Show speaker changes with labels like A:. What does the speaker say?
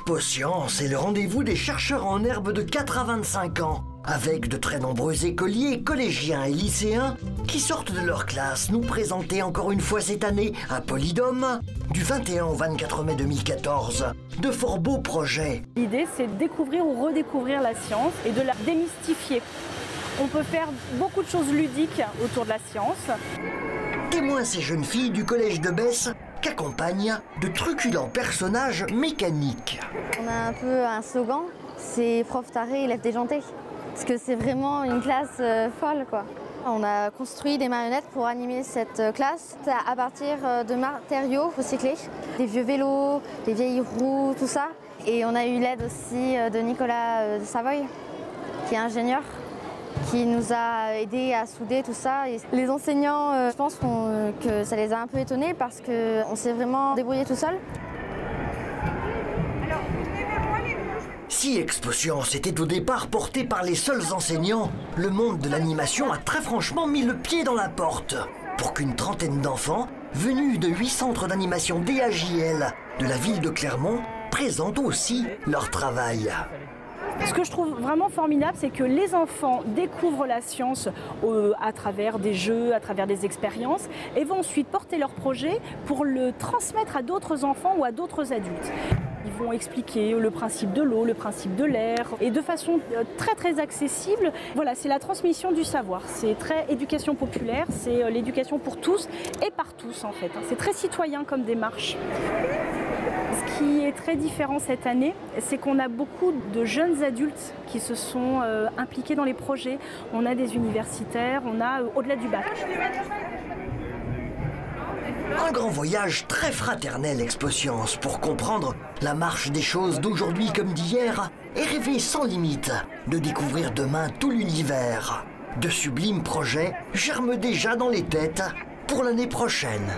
A: Expo Science est le rendez-vous des chercheurs en herbe de 4 à 25 ans, avec de très nombreux écoliers, collégiens et lycéens qui sortent de leur classe nous présenter encore une fois cette année à Polydome, du 21 au 24 mai 2014, de fort beaux projets.
B: L'idée, c'est de découvrir ou redécouvrir la science et de la démystifier. On peut faire beaucoup de choses ludiques autour de la science.
A: Témoins ces jeunes filles du collège de Besse qu'accompagnent de truculents personnages mécaniques.
C: On a un peu un slogan, c'est prof taré, élève déjanté. Parce que c'est vraiment une classe folle, quoi. On a construit des marionnettes pour animer cette classe à partir de matériaux recyclés, des vieux vélos, des vieilles roues, tout ça. Et on a eu l'aide aussi de Nicolas de Savoy, qui est ingénieur, qui nous a aidés à souder tout ça. Et les enseignants, je pense que ça les a un peu étonnés parce qu'on s'est vraiment débrouillé tout seul.
A: Si Expo Science était au départ porté par les seuls enseignants, le monde de l'animation a très franchement mis le pied dans la porte pour qu'une trentaine d'enfants, venus de 8 centres d'animation DAJL de la ville de Clermont, présentent aussi leur travail.
B: Ce que je trouve vraiment formidable, c'est que les enfants découvrent la science à travers des jeux, à travers des expériences, et vont ensuite porter leur projet pour le transmettre à d'autres enfants ou à d'autres adultes. Ils vont expliquer le principe de l'eau, le principe de l'air, et de façon très accessible. Voilà, c'est la transmission du savoir. C'est très éducation populaire, c'est l'éducation pour tous et par tous en fait. C'est très citoyen comme démarche. Ce qui est très différent cette année, c'est qu'on a beaucoup de jeunes adultes qui se sont impliqués dans les projets. On a des universitaires, on a au-delà du bac.
A: Un grand voyage très fraternel Expo Science pour comprendre la marche des choses d'aujourd'hui comme d'hier et rêver sans limite de découvrir demain tout l'univers. De sublimes projets germent déjà dans les têtes pour l'année prochaine.